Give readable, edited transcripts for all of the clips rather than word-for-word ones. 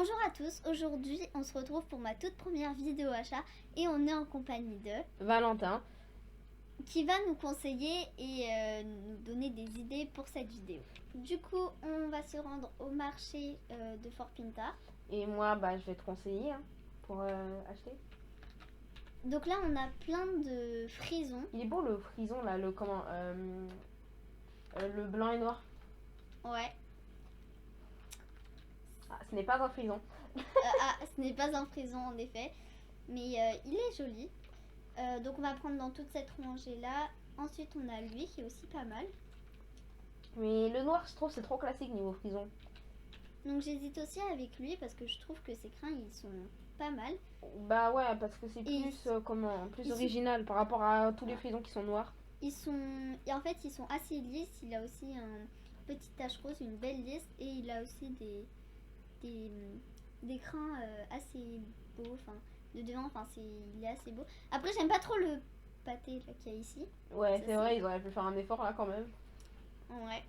Bonjour à tous, aujourd'hui on se retrouve pour ma toute première vidéo achat et on est en compagnie de Valentin. qui va nous conseiller et nous donner des idées pour cette vidéo. Du coup on va se rendre au marché de Fort Pinta. Et moi, je vais te conseiller pour acheter. Donc là on a plein de frisons. Il est beau le frison là, le comment le blanc et noir. Ouais. Ah, ce n'est pas un frison. Ce n'est pas un frison en effet, mais il est joli. Donc on va prendre dans toute cette rangée là. Ensuite on a lui qui est aussi pas mal. Mais le noir, je trouve, c'est trop classique niveau frison. Donc j'hésite aussi avec lui parce que je trouve que ses crins ils sont pas mal. Bah ouais, parce que c'est Et plus ils original par rapport à tous les frisons qui sont noirs. ils sont assez lisses. Il a aussi un petite tache rose, une belle lisse, et il a aussi des crins assez beaux. Enfin de devant, il est assez beau. Après j'aime pas trop le pâté là qu'il y a ici. Ouais, Ça, c'est vrai, ils auraient pu faire un effort là quand même. Ouais.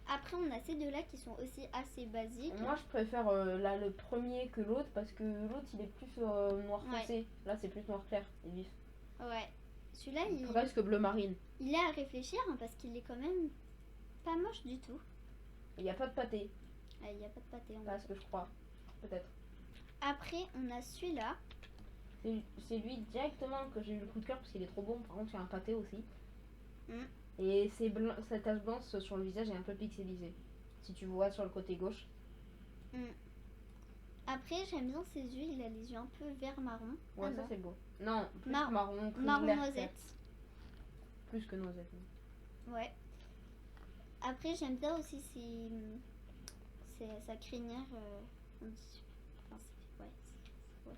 Après on a ces deux là qui sont aussi assez basiques. Moi, je préfère là le premier que l'autre parce que l'autre il est plus noir Ouais. foncé. Là, c'est plus noir clair et vif. Ouais. Celui-là Presque bleu marine. il est à réfléchir parce qu'il est quand même pas moche du tout. Il n'y a pas de pâté, Il n'y a pas de pâté en pas ce que je crois. Peut-être. Après, on a celui-là. C'est lui directement que j'ai eu le coup de cœur parce qu'il est trop bon. Par contre, il y a un pâté aussi. Mm. Et cette tache blanche sur le visage est un peu pixelisée. Si tu vois sur le côté gauche. Après, j'aime bien ses yeux. Il a les yeux un peu vert marron. Ouais, Ah ça non. c'est beau. Non, plus Marron. marron, plus Marron vert, noisette. plus que noisette. Ouais. Après, j'aime bien aussi sa crinière. On dit- enfin, ouais.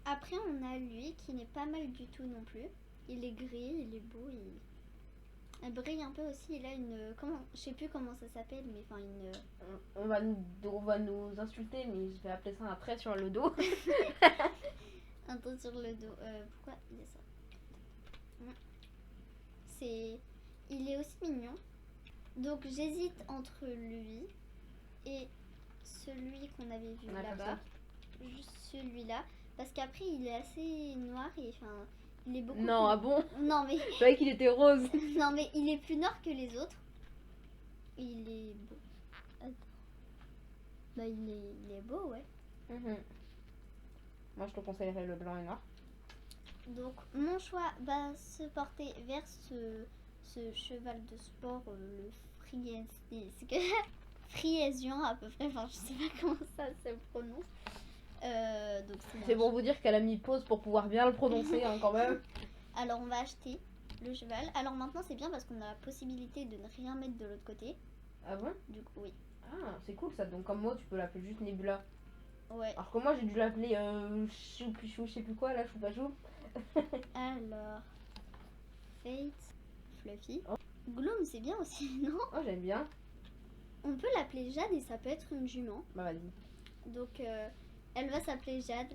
Après, on a lui qui n'est pas mal du tout non plus. Il est gris, il est beau. Il brille un peu aussi. Il a je sais plus comment ça s'appelle, mais enfin une. On va nous insulter, mais je vais appeler ça un trait sur le dos. Un trait sur le dos. Pourquoi il est ça? Il est aussi mignon. Donc j'hésite entre lui et celui qu'on avait vu là-bas. Juste celui-là. Parce qu'après il est assez noir et il est beaucoup. Non, ah bon? Non mais. Je croyais qu'il était rose. Non mais il est plus noir que les autres. Il est beau. Attends. Bah il est beau, ouais. Moi je te conseillerais le blanc et noir. Donc mon choix va se porter vers ce cheval de sport, le Friesian à peu près, enfin je sais pas comment ça se prononce. Donc c'est pour vous dire qu'elle a mis pause pour pouvoir bien le prononcer quand même. Alors on va acheter le cheval. Alors maintenant c'est bien parce qu'on a la possibilité de ne rien mettre de l'autre côté. Ah bon? Du coup oui. Ah, c'est cool ça. Donc comme moi tu peux l'appeler juste Nebula. Ouais. Alors que moi j'ai dû l'appeler Choupichou, je sais plus quoi là, Choupachou. Alors Fate, Fluffy. Gloom c'est bien aussi, non? Oh j'aime bien. On peut l'appeler Jade et ça peut être une jument. Bah vas-y. Donc elle va s'appeler Jade.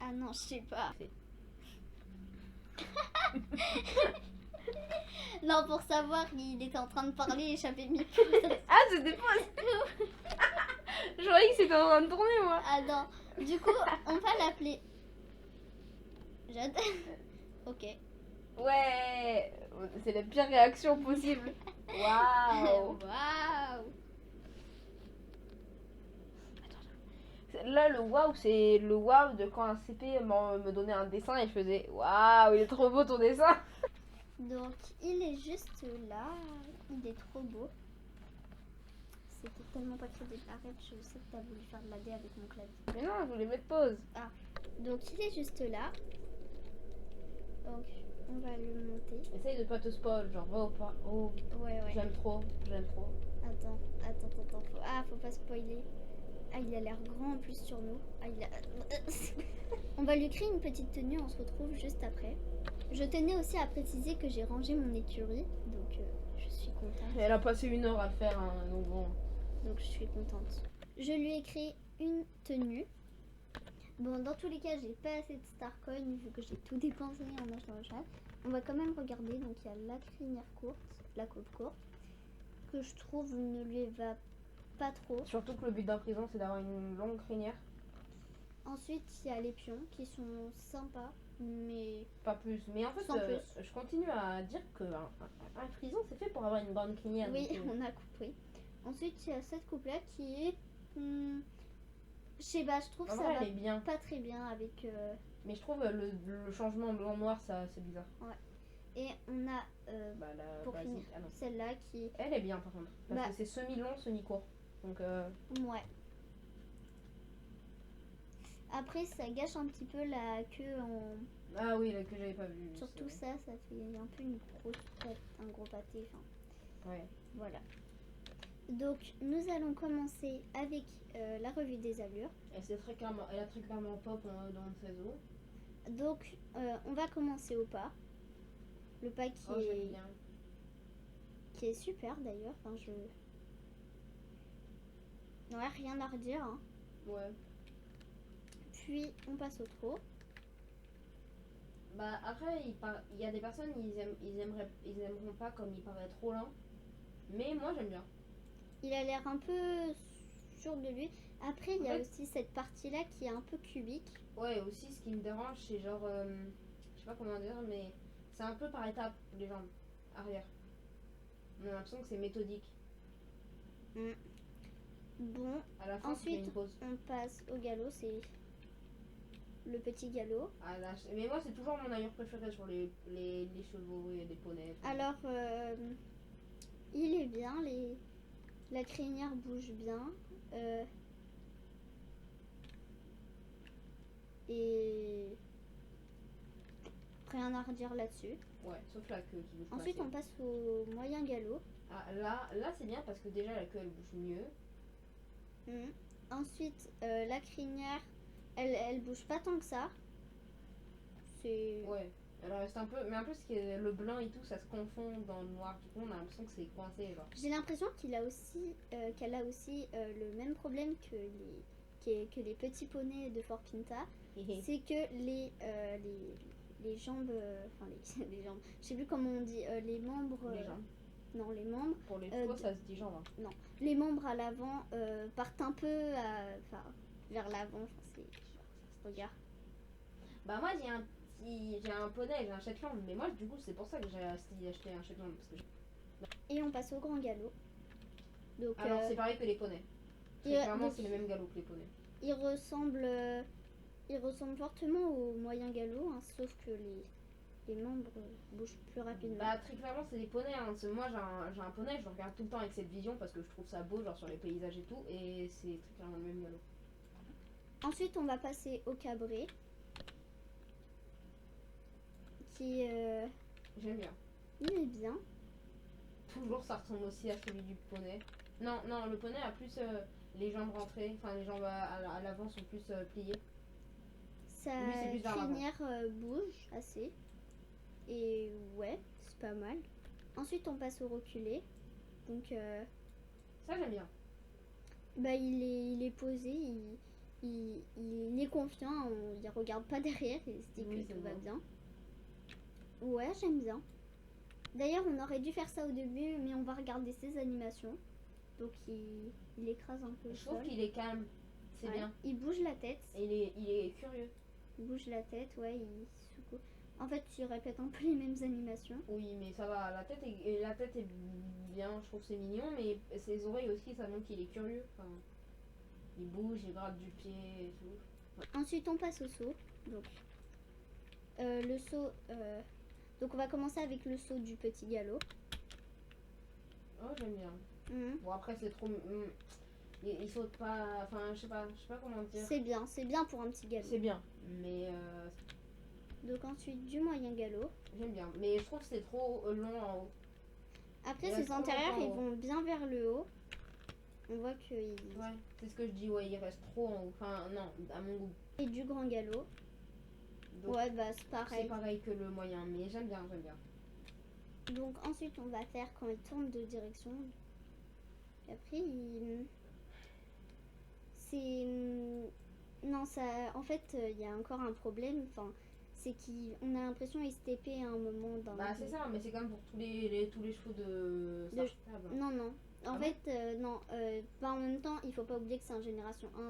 Ah non, je sais pas. Non, pour savoir, il était en train de parler et j'avais mis pause. Ah, c'était pas. Je croyais que c'était en train de tourner moi. Ah non. Du coup, on va l'appeler Jade. Ok. Ouais, c'est la pire réaction possible. Waouh. Waouh. Là, le waouh, c'est le waouh de quand un CP me donnait un dessin et je faisais waouh, il est trop beau ton dessin. Donc, il est juste là. Il est trop beau. C'était tellement pas crédible. Arrête, je sais que t'as voulu faire de la D avec mon clavier. Mais non, je voulais mettre pause. Donc, il est juste là. Donc, on va le monter. Essaye de pas te spoil, genre va au pas. Oh, Ouais. j'aime trop. Attends. Faut pas spoiler. Ah, il a l'air grand en plus sur nous. On va lui créer une petite tenue, on se retrouve juste après. Je tenais aussi à préciser que j'ai rangé mon écurie, donc je suis contente. Elle a passé 1 heure à le faire, donc bon. Donc je suis contente. Je lui ai créé une tenue. Bon, dans tous les cas, j'ai pas assez de Starcoin vu que j'ai tout dépensé en achetant le chat. On va quand même regarder. Donc il y a la crinière courte, la côte courte, que je trouve ne lui va pas trop. Surtout que le but d'un prison, c'est d'avoir une longue crinière. Ensuite, il y a les pions qui sont sympas, mais Pas plus. Mais en fait, sans plus. je continue à dire que un prison, c'est fait pour avoir une bonne crinière. Oui, donc, on a compris. Ensuite, il y a cette coupe-là qui est... je sais pas, je trouve en ça vrai, va elle est bien. pas très bien avec... Mais je trouve le changement blanc-noir, ça c'est bizarre. Et on a Bah, la pour basique. finir Ah non. celle-là qui... Elle est bien par contre. Parce Bah. que c'est semi-long, semi-court. Donc, Ouais. Après, ça gâche un petit peu la queue en... ah oui, là que j'avais pas vu. Surtout c'est- ça, ça fait un peu une grosse un gros pâté. Enfin, Ouais. voilà. Donc, nous allons commencer avec la revue des allures. Elle a très clairement pop dans le saison. Donc, on va commencer au pas. Le pas Oh, j'aime bien. qui est super d'ailleurs. Enfin, ouais, rien à redire. Hein. Ouais. Puis, on passe au trot. Bah après, il y a des personnes, ils aimeront pas comme il paraît trop lent. Mais moi j'aime bien. Il a l'air un peu sûr de lui. Après, il y a Ouais. aussi cette partie-là qui est un peu cubique. Ouais, aussi ce qui me dérange, c'est genre, je sais pas comment dire, mais c'est un peu par étapes les jambes arrière. On a l'impression que c'est méthodique. Bon, À la fin, tu fais ensuite, une pause. on passe au galop. C'est le petit galop. Ah, là, mais moi, c'est toujours mon allure préférée sur les chevaux et les poneys. Alors, il est bien. La crinière bouge bien. Et rien à redire là-dessus. Ouais, sauf la queue qui bouge pas Ensuite, assez. on passe au moyen galop. Ah, là c'est bien parce que déjà la queue elle bouge mieux. Ensuite, la crinière, elle bouge pas tant que ça. C'est... Ouais, elle reste un peu. Mais en plus, le blanc et tout, ça se confond dans le noir. Du coup, on a l'impression que c'est coincé. Genre. J'ai l'impression qu'elle a aussi le même problème que les petits poneys de Fort Pinta. C'est que les jambes, enfin les jambes, je sais plus comment on dit, les membres, Les jambes. non les membres, Pour les chevaux, ça se dit jambes. Hein. les membres à l'avant partent un peu vers l'avant, enfin, regarde. Bah, moi j'ai un poney, j'ai un Shetland. Mais moi, du coup, c'est pour ça que j'ai acheté un Shetland. Parce que Et on passe au grand galop. Donc, alors, c'est pareil que les poneys. Très clairement, donc, c'est le même galop que les poneys. il ressemble fortement au moyen galop, hein, sauf que les membres bougent plus rapidement. Bah, très clairement, c'est des poneys. Hein. Moi, j'ai un poney, je le regarde tout le temps avec cette vision parce que je trouve ça beau, genre sur les paysages et tout. Et c'est très clairement le même galop. Ensuite, on va passer au cabré. Qui, J'aime bien. il est bien. Toujours, ça ressemble aussi à celui du poney. Non, le poney a plus les jambes rentrées, enfin les jambes à l'avant sont plus pliées. Sa Lui, c'est plus vers l'avant. crinière bouge assez. Et ouais, c'est pas mal. Ensuite, on passe au reculé. Donc, Ça, j'aime bien. bah, il est posé, il est confiant, il regarde pas derrière, il se dit Oui, que c'est tout va bon. bien. Ouais, j'aime bien. D'ailleurs, on aurait dû faire ça au début, mais on va regarder ses animations. Donc, il écrase un peu le Je trouve sol. qu'il est calme, c'est Ouais. bien. Il bouge la tête. Et il est curieux. Il bouge la tête, ouais, il secoue. En fait, il répète un peu les mêmes animations. Oui, mais ça va, la tête est bien, je trouve que c'est mignon, mais ses oreilles aussi, ça montre qu'il est curieux. Enfin, il bouge, il gratte du pied et tout. Ensuite, on passe au saut. Donc, le saut. Donc, on va commencer avec le saut du petit galop. Oh, j'aime bien. Bon, après, c'est trop. Il saute pas. Enfin, je sais pas comment dire. C'est bien pour un petit galop. C'est bien, mais Donc, ensuite, du moyen galop. j'aime bien. Mais je trouve que c'est trop long en haut. Après, Il ses reste trop antérieurs, longtemps en ils haut. vont bien vers le haut. On voit qu'il. Ouais, c'est ce que je dis, ouais, il reste trop en haut. Enfin, non, à mon goût. Et du grand galop. Donc, Ouais, bah, c'est c'est pareil. pareil que le moyen, mais j'aime bien. Donc, ensuite, on va faire quand il tourne de direction. Et après, c'est. Non, ça. En fait, il y a encore un problème. Enfin, c'est qu'on a l'impression qu'il se TP à un moment dans. Bah, c'est ça, mais c'est comme pour tous les chevaux de Star Stable. Non, non. En Ah fait, non, pas en même temps, il faut pas oublier que c'est un génération 1.